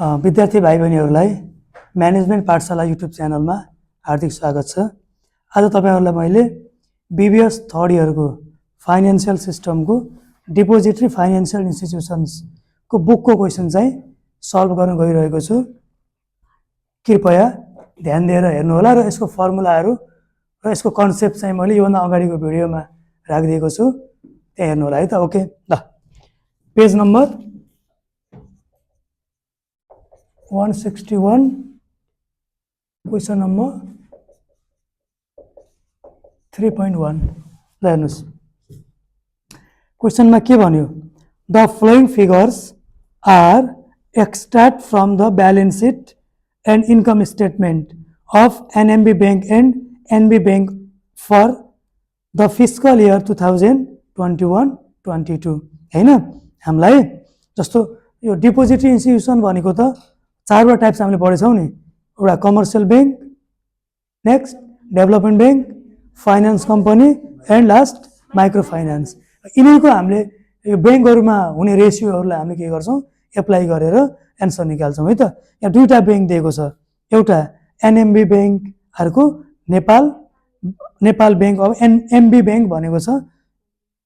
विद्यार्थी भाइ बहिनीहरूलाई म्यानेजमेन्ट पाठशाला युट्युब च्यानलमा हार्दिक स्वागत छ। आज तपाईहरुलाई मैले बीबीएस थर्ड इयरको फाइनान्शियल सिस्टमको डिपोजिटरी फाइनान्शियल इन्स्टिट्युसन्सको बुकको क्वेशन चाहिँ सल्भ गर्न गइरहेको छु। कृपया ध्यान दिएर हेर्नु होला र यसको फर्मुलाहरू र यसको कन्सेप्ट चाहिँ मैले योभन्दा अगाडिको भिडियोमा राखिदिएको छु, त्यहाँ हेर्नु होला है त। ओके, ल पेज नम्बर 161 क्वेशन नम्बर 3.1 ल हेर्नुस्। क्वेशनमा के भन्यो? The flowing figures are extract from the balance sheet and income statement of NMB bank and NB bank for the fiscal year 2021-22 हैन। हामीलाई जस्तो यो डिपोजिटरी इन्स्टिट्युसन भनेको त चारवटा टाइप्स हामीले पढेछौँ नि। एउटा commercial bank, next development bank, finance company and last micro finance. यिनीहरूको हामीले यो बैंकहरुमा हुने रेसियोहरूलाई हामीले के गर्छौँ? एप्लाई गरेर एन्सर निकाल्छौँ है त। यहाँ दुईटा बैंक दिएको छ, एउटा एनएमबी बैंक, अर्को नेपाल बैंक। अब एनएमबी बैंक भनेको छ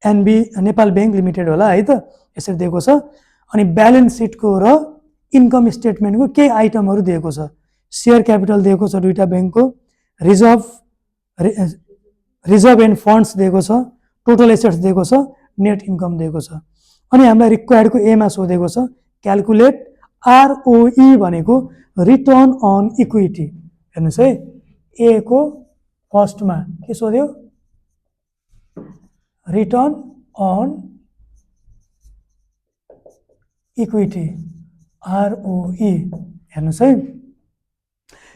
एनबी नेपाल बैंक लिमिटेड होला है त, यसरी दिएको छ। अनि ब्यालेन्स सिटको र इन्कम स्टेटमेन्टको केही आइटमहरू दिएको छ। शेयर क्यापिटल दिएको छ दुईटा बैंकको, रिजर्भ एन्ड फन्ड्स दिएको छ, टोटल एसेट्स दिएको छ, नेट इन्कम दिएको छ। अनि हामीलाई रिक्वायर्डको एमा सोधेको छ क्याल्कुलेट आरओई भनेको रिटर्न अन इक्विटी। हेर्नुस् है, ए को फर्स्टमा के सोध्यो? Return on equity, ROE. हेर्नुस् है,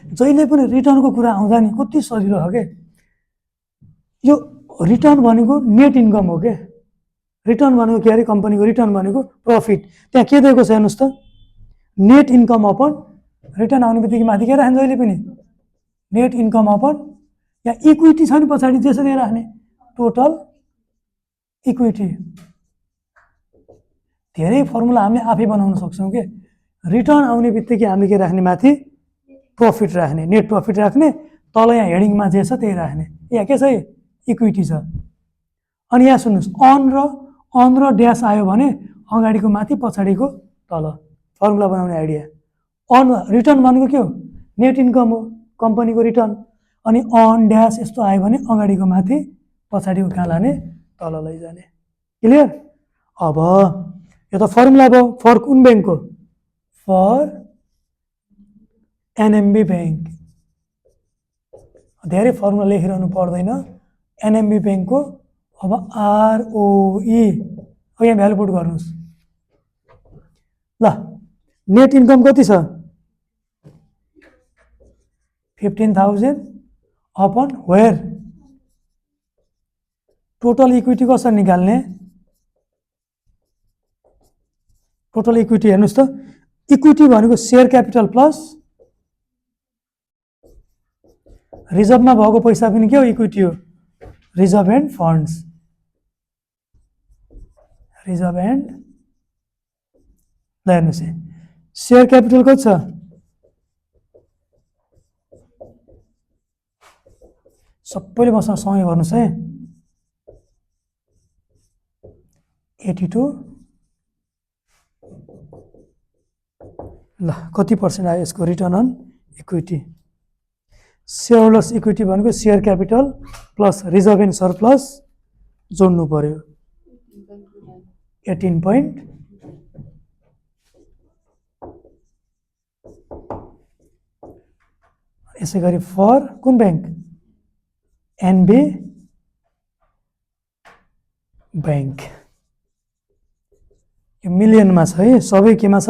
जहिले पनि रिटर्नको कुरा आउँदा नि कति सजिलो हो के। यो रिटर्न भनेको नेट इन्कम हो के। रिटर्न भनेको के अरे? कम्पनीको रिटर्न भनेको प्रफिट। त्यहाँ के दिएको छ हेर्नुस् त, नेट इन्कम अपन रिटर्न आउने बित्तिकै माथि के राख्ने? जहिले पनि नेट इन्कम अपन, यहाँ इक्विटी छ नि पछाडि, त्यसरी राख्ने टोटल इक्विटी। धेरै फर्मुला हामीले आफै बनाउन सक्छौँ के। रिटर्न आउने बित्तिकै हामीले के राख्ने? माथि प्रफिट राख्ने, नेट प्रफिट राख्ने, तल यहाँ हेडिङमा जे छ त्यही राख्ने। यहाँ के छ? इक्विटी छ। अनि यहाँ सुन्नुहोस्, अन र ड्यास आयो भने अगाडिको माथि पछाडिको तल, फर्मुला बनाउने आइडिया। अन रिटर्न भनेको के हो? नेट इन्कम हो, कम्पनीको रिटर्न। अनि अन ड्यास यस्तो आयो भने अगाडिको माथि पछाडिको कहाँ लाने? तल लैजाने। क्लियर? अब यो त फर्मुला भयो फर कुन बैंकको? For NMB bank. धेरै फर्मुला लेखिरहनु पर्दैन एनएमबी बैंकको। अब आरओई, अब यहाँ भ्यालु पुट गर्नुहोस्। ल नेट इन्कम कति छ? 15,000 अपन वेयर? टोटल इक्विटी कसरी निकाल्ने? टोटल इक्विटी हेर्नुस् त, इक्विटी भनेको शेयर क्यापिटल प्लस रिजर्भमा भएको पैसा पनि के हो? इक्विटी हो। Reserve and funds, reserve and. ल हेर्नुहोस्, शेयर क्यापिटल कति छ? सबैले मसँग सँगै गर्नुहोस् है, 82। ल कति पर्सेन्ट आयो यसको return on equity? Shareholders equity भनेको share capital plus reserve and surplus जोड्नु पर्यो, 18 यसै गरी फर कुन बैंक? NB bank. यो मिलियनमा छ है, सबै केमा छ?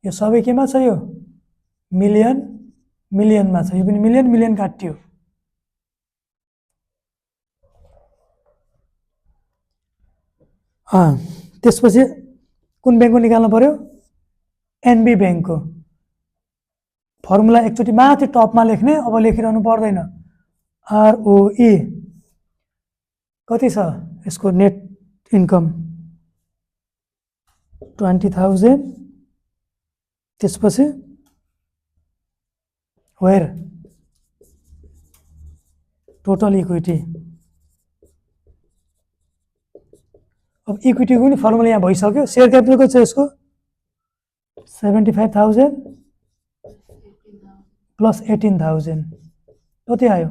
यो सबै केमा छ? यो मिलियनमा छ। यो पनि मिलियन काटियो। त्यसपछि कुन बैंकको निकाल्नु पर्यो? एनबी बैंकको। फर्मुला एकचोटि माथि टपमा लेख्ने, अब लेखिरहनु पर्दैन। आरओई कति छ यसको? नेट इन्कम 20,000 त्यसपछि वेयर टोटल इक्विटी। अब इक्विटीको पनि फर्मुला यहाँ भइसक्यो। सेयर क्यापिटल कति छ यसको 75,000 प्लस 18,000 कति आयो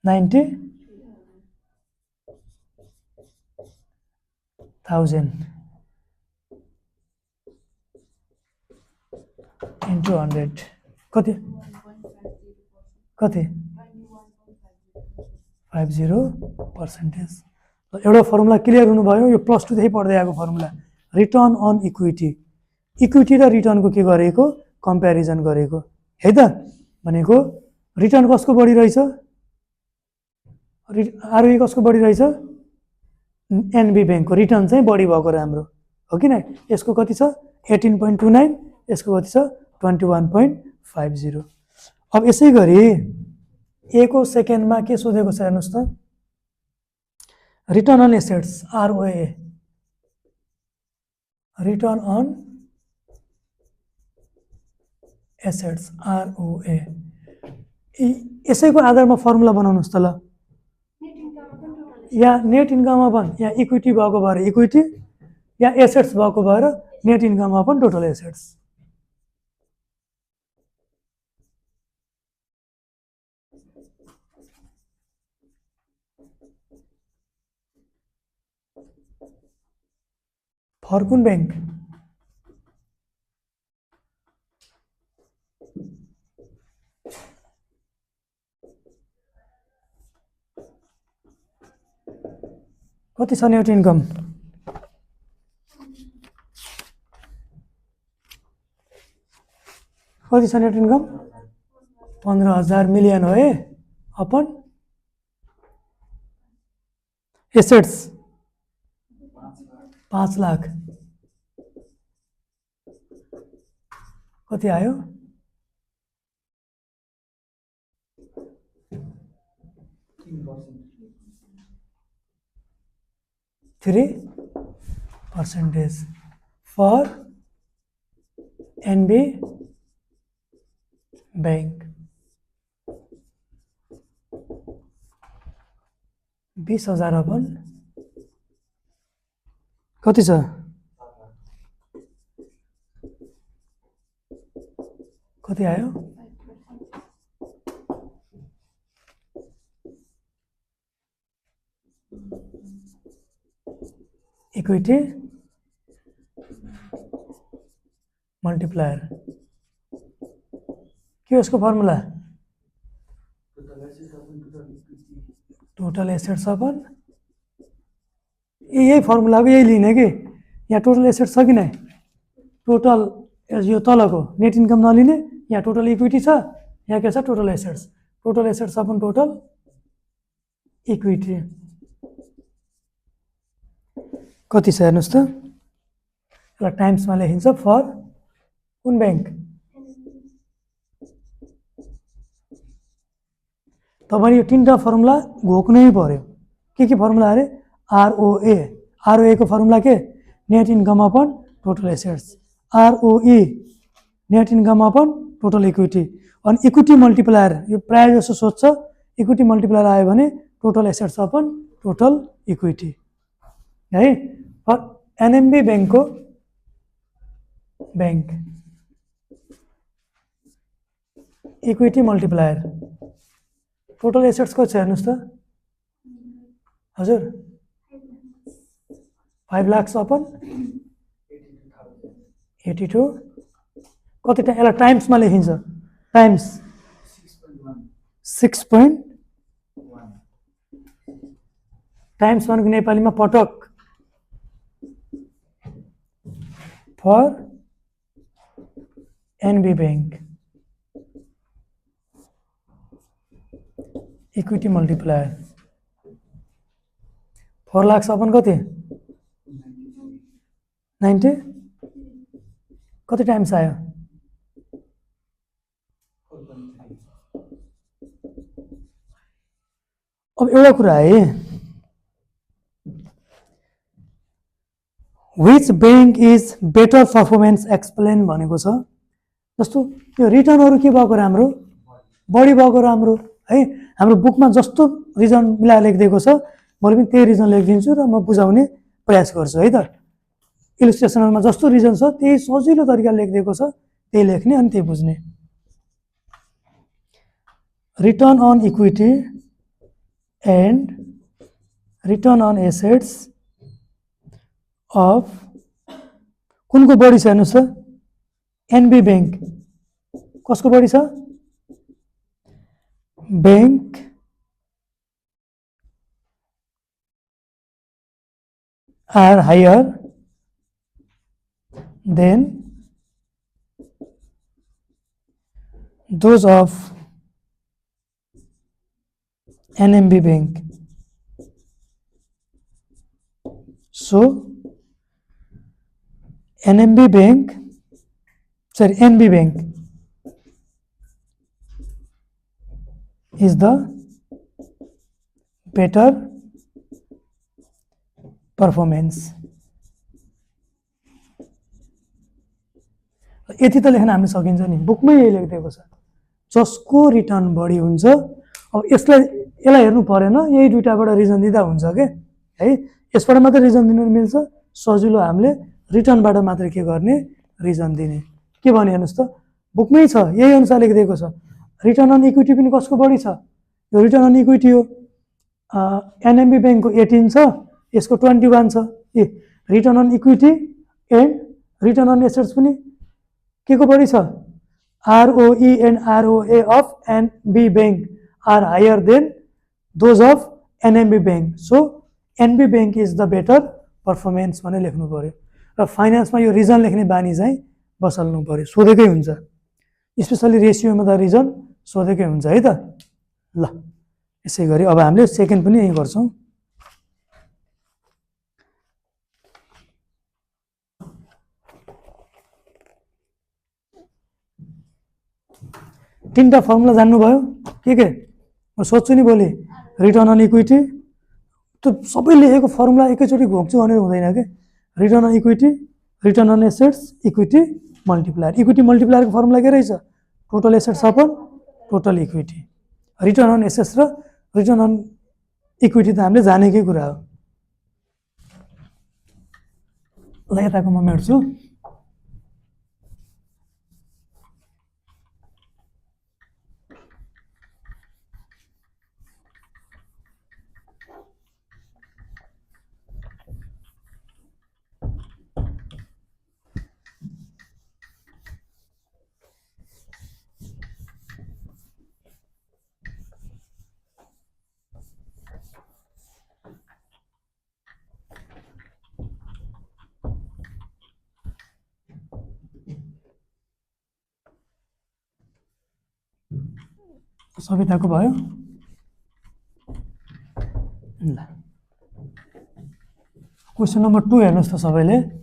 90,000 into 100 कति 50%। एउटा फर्मुला क्लियर हुनुभयो। यो +2 देखि पढ्दै आएको formula return on equity. Equity र रिटर्नको के गरेको कम्प्यारिजन गरेको है त। भनेको रिटर्न कसको बढी रहेछ आरओई कसको बढी रहेछ एनबी बैंकको रिटर्न चाहिँ बढी भएको राम्रो हो कि न। यसको कति छ 18.29 यसको कति छ 21.50। अब यसै गरी ए को सेकेन्डमा के सोधेको छ हेर्नुस् त return on assets ROA return on assets ROA यसैको आधारमा फर्मुला बनाउनुस् त ल। या नेट इन्कम अपन या इक्विटी भएको भएर इक्विटी या एसेट्स भएको भएर net income upon total assets. For कुन बैंक कति छ नेट इन्कम कति छ नेट इन्कम 15,000 मिलियन हो है अपन एसेट्स 5 लाख कति आयो 3% for NB बैंक 20,000 अपन कति छ कति आयो इक्विटी मल्टिप्लायर के हो यसको फर्मुला टोटल एसेट्स अपन यही फर्मुला यही लिने कि यहाँ टोटल एसेट्स छ कि नै टोटल यो तलको नेट इन्कम नलिने यहाँ टोटल इक्विटी छ यहाँ के छ total assets upon total equity कति छ हेर्नुस् त यसलाई टाइम्समा लेखिन्छ फर कुन बैंक तपाईले यो तीनटा फर्मुला घोक्नै पर्यो के फर्मुला अरे आरओए को फर्मुला के net income upon total assets ROE net income upon total equity अनि इक्विटी मल्टिप्लायर यो प्राय जसो सोध्छ इक्विटी मल्टिप्लायर आयो भने total assets upon total equity है। एनएमबी बैंकको bank equity multiplier total assets कति छ हेर्नुस् त हजुर 5 लाख अपन 82 कति यसलाई टाइम्समा लेखिन्छ टाइम्स 6.1 टाइम्स भनेको नेपालीमा पटक for NB bank equity multiplier 4 lakh upon कति 90 कति टाइम्स आयो अब एउटा कुरा है which bank is better performance explain भनेको छ। जस्तो यो रिटर्नहरू के भएको राम्रो, बढी भएको राम्रो है। हाम्रो बुकमा जस्तो रिजन मिलाएर लेखिदिएको छ मैले पनि त्यही रिजन लेखिदिन्छु र म बुझाउने प्रयास गर्छु है त। इलिस्ट्रेसनमा जस्तो रिजन छ त्यही सजिलो तरिकाले लेखिदिएको छ, त्यही लेख्ने अनि त्यही बुझ्ने। Return on equity and return on assets of कुनको बढी छ हेर्नुहोस् त, एनबी बैंक। कसको बढी छ? Bank are higher than those of NMB bank. So NMB bank, sorry, NB bank is the better performance. यति त लेख्न हामीले सकिन्छ नि, बुकमै यही लेखिदिएको छ। जसको रिटर्न बढी हुन्छ, अब यसलाई हेर्नु परेन, यही दुईटाबाट रिजन दिँदा हुन्छ के है। यसबाट मात्रै रिजन दिन मिल्छ, सजिलो हामीले रिटर्नबाट मात्रै के गर्ने, रिजन दिने। के भने हेर्नुहोस् त, बुकमै छ, यही अनुसार लेखिदिएको छ। रिटर्न अन इक्विटी पनि कसको बढी छ? यो रिटर्न अन इक्विटी हो, एनएमबी ब्याङ्कको 18 छ, यसको 21 छ। Return on equity and return on assets पनि के को बढी छ? ROE and ROA of NB bank are higher than those of NMB bank. So NB bank is the better performance भने लेख्नु पर्यो। र फाइनेन्समा यो रिजन लेख्ने बानी चाहिँ बसाल्नु पर्यो, सोधेकै हुन्छ। स्पेसली रेसियोमा त रिजन सोधेकै हुन्छ है त। ल यसै गरी अब हामीले सेकेन्ड पनि यही गर्छौँ। तीनटा फर्मुला जान्नुभयो के म सोध्छु नि भोलि रिटर्न अन इक्विटी त्यो सबै लेखेको फर्मुला एकैचोटि घोक्छु भनेर हुँदैन के। Return on equity, return on assets, equity multiplier. इक्विटी मल्टिप्लायरको फर्मुला के रहेछ? Total assets upon total equity. Return on assets र रिटर्न अन इक्विटी त हामीले जानेकै कुरा हो। ल यताको म मेट्छु। सविताको भयो ल। क्वेसन नम्बर 2 हेर्नुहोस् त सबैले।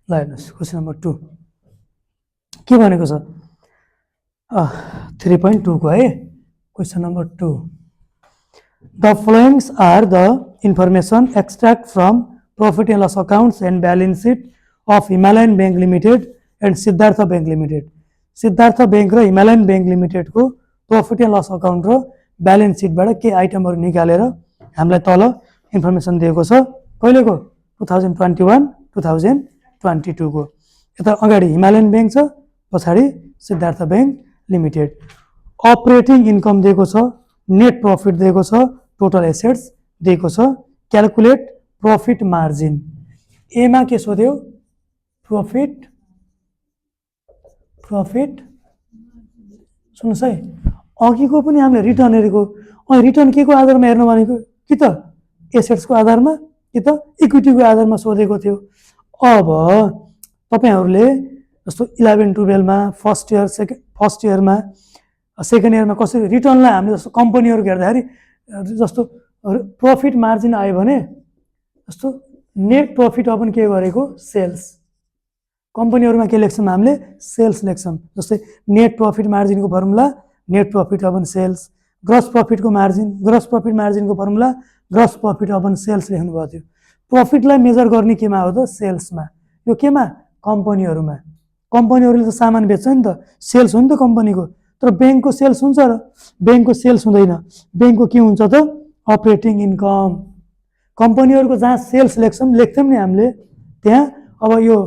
ल हेर्नुहोस् क्वेसन नम्बर 2 के भनेको छ? 3.2 को है question number 2। The followings are the information extract from profit and loss accounts and balance sheet of Himalayan bank limited and Siddhartha bank limited. Siddhartha bank र हिमालयन बैंक लिमिटेडको प्रॉफिट एन्ड लस अकाउन्ट र ब्यालेन्स सिटबाट के आइटमहरू निकालेर हामीलाई तल इन्फर्मेसन दिएको छ। कहिलेको? 2021 2022 को। यता अगाडि हिमालयन बैंक छ, पछाडि Siddhartha bank limited. Operating income दिएको छ, नेट प्रॉफिट दिएको छ, टोटल एसेट्स दिएको छ। Calculate profit margin. एमा के सोध्यो? प्रॉफिट सुन्नुहोस् है, अघिको पनि हामीले रिटर्न हेरेको। रिटर्न के को आधारमा हेर्नु भनेको? कि त एसेट्सको आधारमा कि त इक्विटीको आधारमा सोधेको थियो। अब तपाईहरुले जस्तो 11 12 मा फर्स्ट इयर फर्स्ट इयरमा सेकेन्ड इयरमा कसरी रिटर्नलाई हामीले जस्तो कम्पनीहरू हेर्दाखेरि जस्तो प्रफिट मार्जिन आयो भने जस्तो नेट प्रफिट अपन के गरेको सेल्स कम्पनीहरूमा के लेख्छौँ हामीले सेल्स लेख्छौँ जस्तै नेट प्रफिट मार्जिनको formula net profit upon sales gross प्रफिटको मार्जिन ग्रस प्रफिट मार्जिनको formula gross profit upon sales लेख्नुभएको थियो प्रफिटलाई मेजर गर्ने केमा हो त सेल्समा यो केमा कम्पनीहरूमा कम्पनीहरूले त सामान बेच्छ नि त सेल्स हो नि त कम्पनीको तर ब्याङ्कको सेल्स हुन्छ र ब्याङ्कको सेल्स हुँदैन ब्याङ्कको के हुन्छ त अपरेटिङ इन्कम कम्पनीहरूको जहाँ सेल्स लेख्थ्यौँ नि हामीले त्यहाँ अब यो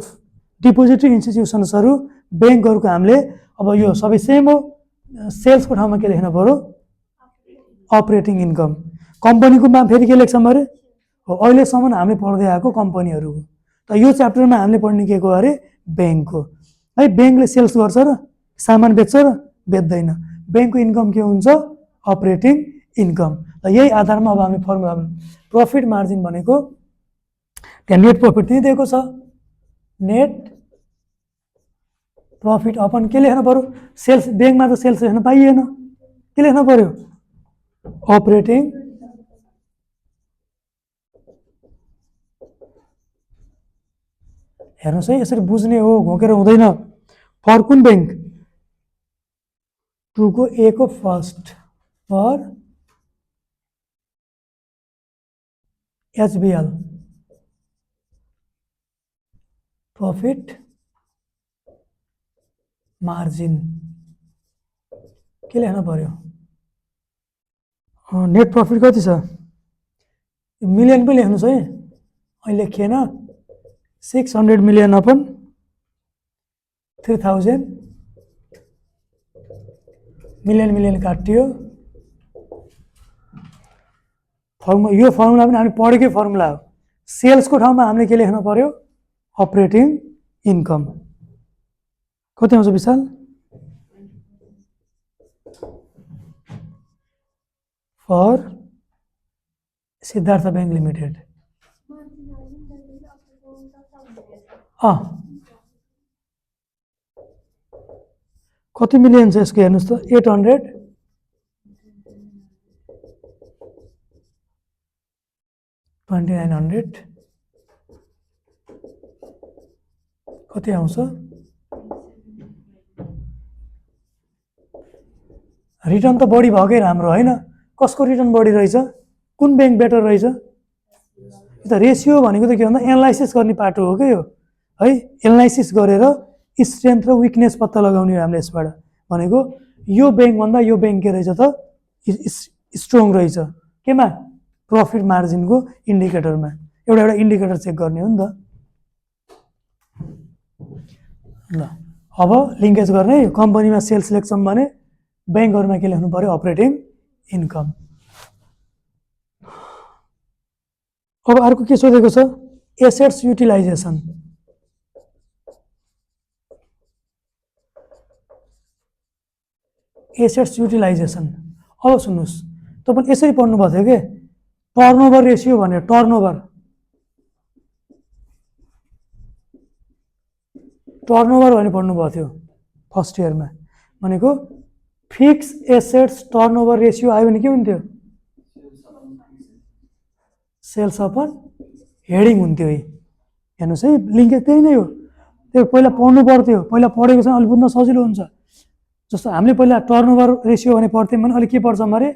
डिपोजिटरी इन्स्टिट्युसन्सहरू ब्याङ्कहरूको हामीले अब यो सबै सेम हो सेल्सको ठाउँमा के लेख्नु पऱ्यो अपरेटिङ इन्कम कम्पनीकोमा फेरि के लेख्छौँ अरे हो अहिलेसम्म हामीले पढ्दै आएको कम्पनीहरूको त यो च्याप्टरमा हामीले पढ्ने के को अरे ब्याङ्कको है ब्याङ्कले सेल्स गर्छ र सामान बेच्छ र बेच्दैन ब्याङ्कको इन्कम के हुन्छ अपरेटिङ इन्कम र यही आधारमा अब हामी फर्मुला प्रफिट मार्जिन भनेको त्यहाँ नेट प्रफिट त्यही दिएको छ नेट प्रफिट अपन के लेख्नु पऱ्यो सेल्स ब्याङ्कमा त सेल्स लेख्न पाइएन के लेख्नु पऱ्यो अपरेटिङ हेर्नुहोस् है यसरी बुझ्ने हो घोकेर हुँदैन फर कुन ब्याङ्क टुको ए को फर्स्ट फर एचबिएल प्रफिट मार्जिन के लेख्न पर्यो नेट प्रफिट कति छ मिलियन पनि लेख्नुहोस् है अहिले लेखिएन 600 मिलियन अपन 3000 मिलियन काटियो फर्मुला यो फर्मुला पनि हामी पढेकै फर्मुला हो सेल्सको ठाउँमा हामीले के लेख्नु पर्यो अपरेटिङ इन्कम कति आउँछ विशाल फर सिद्धार्थ ब्याङ्क लिमिटेड कति मिलियन छ यसको हेर्नुहोस् त 800 2900 कति आउँछ रिटर्न त बढी भएकै राम्रो होइन कसको रिटर्न बढी रहेछ कुन ब्याङ्क बेटर रहेछ यो त रेसियो भनेको त के भन्दा एनालाइसिस गर्ने पाटो हो क्या यो है एनालाइसिस गरेर स्ट्रेन्थ र विकनेस पत्ता लगाउने हो हामीले यसबाट भनेको यो ब्याङ्कभन्दा यो ब्याङ्क के रहेछ त स्ट्रङ रहेछ केमा प्रफिट मार्जिनको इन्डिकेटरमा एउटा इन्डिकेटर चेक गर्ने हो नि त ल अब लिङ्केज गर्ने कम्पनीमा सेल्स लेख्छौँ भने ब्याङ्कहरूमा के लेख्नु पर्यो अपरेटिङ इन्कम अब अर्को के सोधेको छ एसेट्स युटिलाइजेसन एसेट्स युटिलाइजेसन अब सुन्नुहोस् तपाईँ यसरी पढ्नुभएको थियो कि टर्नओभर रेसियो भनेर टर्नओभर भने पढ्नुभएको थियो फर्स्ट इयरमा भनेको फिक्स एसेट्स टर्नओभर रेसियो आयो भने के हुन्थ्यो सेल्स अपन हेडिङ हुन्थ्यो है हेर्नुहोस् है लिङ्केज त्यही नै हो त्यो पहिला पढ्नु पर्थ्यो पहिला पढेको छ अलि बुझ्न सजिलो हुन्छ जस्तो हामीले पहिला टर्नओभर रेसियो भने पढ्थ्यौँ भने अहिले के पढ्छौँ अरे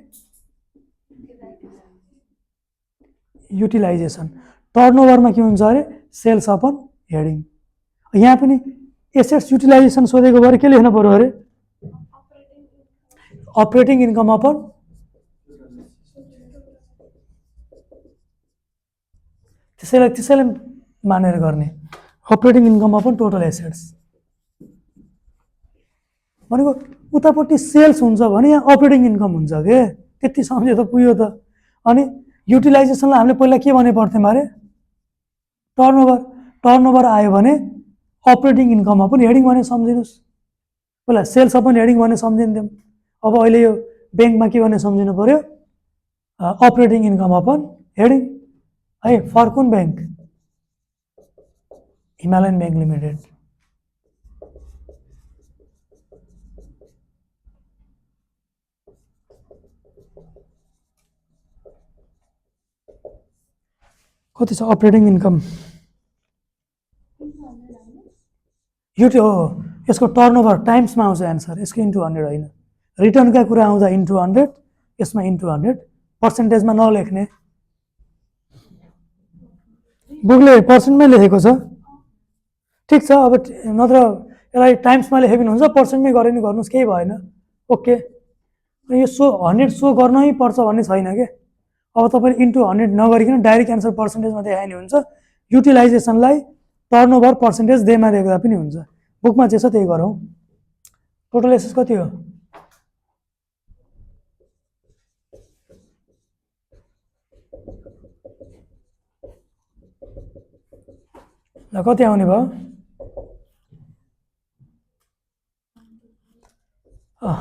युटिलाइजेसन टर्नओभरमा के हुन्छ अरे सेल्स अपन हेडिङ यहाँ पनि एसेट्स युटिलाइजेसन सोधेको भएर के लेख्नु पर्यो अरे अपरेटिङ इन्कम अपन त्यसैलाई मानेर गर्ने operating income upon total assets भनेको उतापट्टि सेल्स हुन्छ भने यहाँ अपरेटिङ इन्कम हुन्छ के त्यति सम्झे त पुग्यो त अनि युटिलाइजेसनलाई हामीले पहिला के भने पर्थ्यौँ अरे टर्नओभर आयो भने अपरेटिङ इन्कम अपन हेडिङ भने सम्झिनुहोस् पहिला सेल्स अपन हेडिङ भने सम्झिन्थ्यौँ अब अहिले यो ब्याङ्कमा के भने सम्झिनु पर्यो अपरेटिङ इन्कम अपन हेडिङ है फर कुन ब्याङ्क हिमालयन ब्याङ्क लिमिटेड कति छ अपरेटिङ इन्कम यो हो यसको टर्नओभर टाइम्समा आउँछ एन्सर यसको इन्टु 100 होइन रिटर्नका कुरा आउँदा इन्टु 100 यसमा इन्टु 100 पर्सेन्टेजमा नलेख्ने बुकले पर्सेन्टमै लेखेको छ ठिक छ अब नत्र यसलाई टाइम्समा लेखे पनि हुन्छ पर्सेन्टमै गरे नि गर्नुहोस् केही भएन ओके यो 100 सो गर्नै पर्छ भन्ने छैन के अब तपाईँले इन्टु 100 नगरिकन डाइरेक्ट एन्सर पर्सेन्टेजमा देखाए नि हुन्छ युटिलाइजेसनलाई टर्नओभर पर्सेन्टेज देमा देख्दा पनि हुन्छ बुकमा जे छ त्यही गरौँ टोटल एसेस कति हो ल कति आउने भयो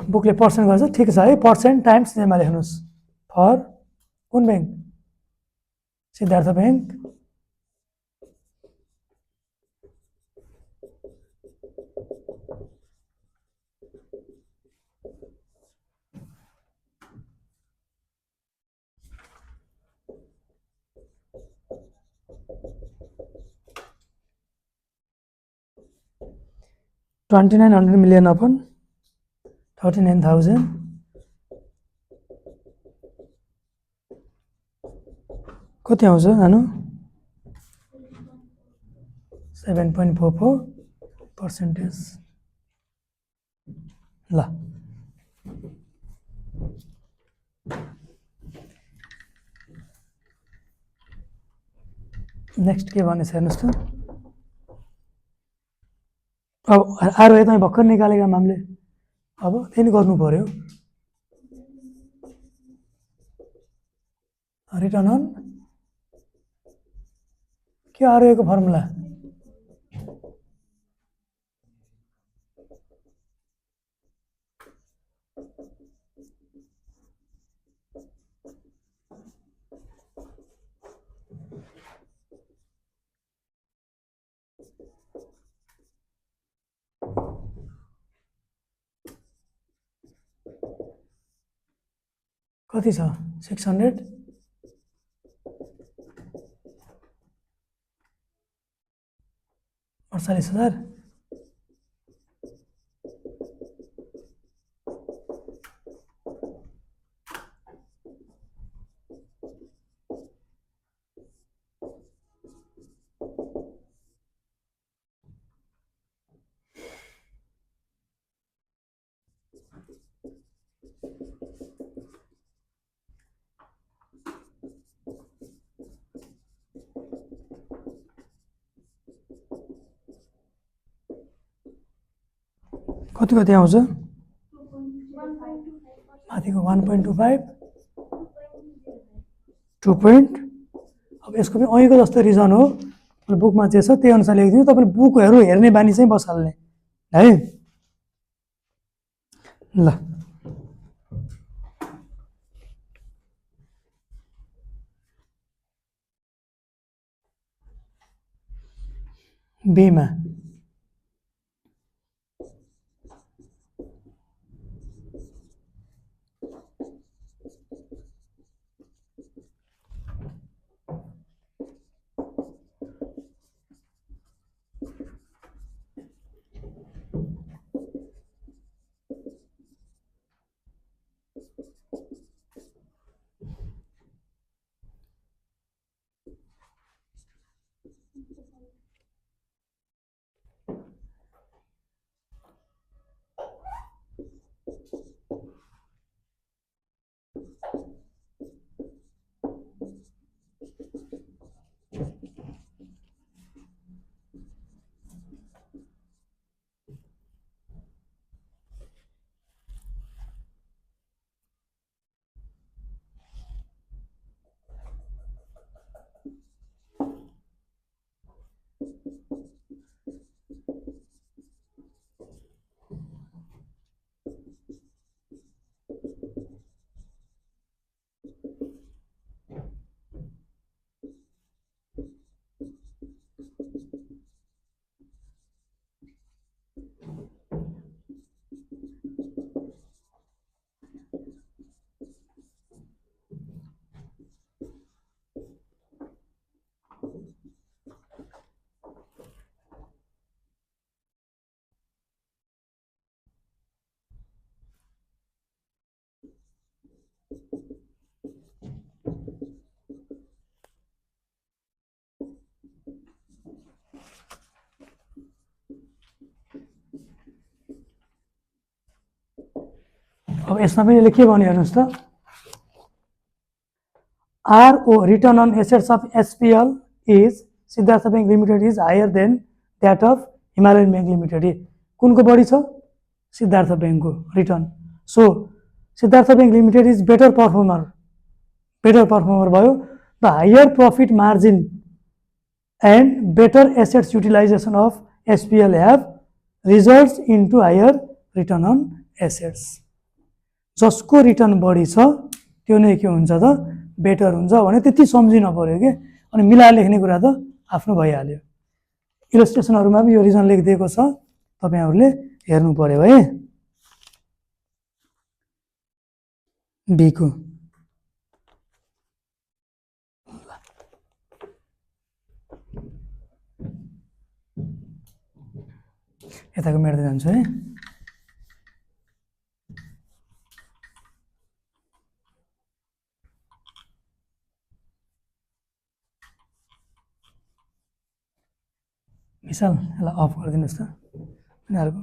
बुकले पर्सेन्ट गर्छ ठिक छ है पर्सेन्ट टाइम्स जेमा लेख्नुहोस् फर कुन bank Siddhartha bank $2900 million upon 39,000 कति आउँछ नानु 7.44% ल नेक्स्ट के भनेछ हेर्नुहोस् त अब आरओए तपाईँ भर्खर निकालेका मामले अब त्यही नै गर्नु पर्यो रिटर्न अन के आरओएको फर्मुला कति छ 600 48,000 कति कति आउँछ माथिको 1.25 2 पोइन्ट अब यसको पनि अहिलेको जस्तो रिजन हो बुकमा जे छ त्यही अनुसार लेखिदिनु तपाईँले बुकहरू हेर्ने बानी चाहिँ बसाल्ने है ल बीमा यसमा पनि यसले के भन्यो हेर्नुहोस् त, RO return on assets of SPL is Siddhartha Bank Limited is higher than that of Himalayan Bank Limited. कुनको बढी छ? सिद्धार्थ ब्याङ्कको return. So Siddhartha bank limited is better performer भयो. The higher profit margin and better assets utilisation of SPL have results into higher return on assets. जसको रिटर्न बढी छ त्यो नै के हुन्छ त, बेटर हुन्छ भने त्यति सम्झिनु पर्यो कि. अनि मिलाएर लेख्ने कुरा त आफ्नो भइहाल्यो. इलस्ट्रेसनहरूमा पनि यो रिजन लेखिदिएको छ, तपाईहरुले हेर्नु पर्यो है. बी को यताको मेट्दै जान्छु है. विशाल यसलाई अफ गरिदिनुहोस् त यिनीहरूको.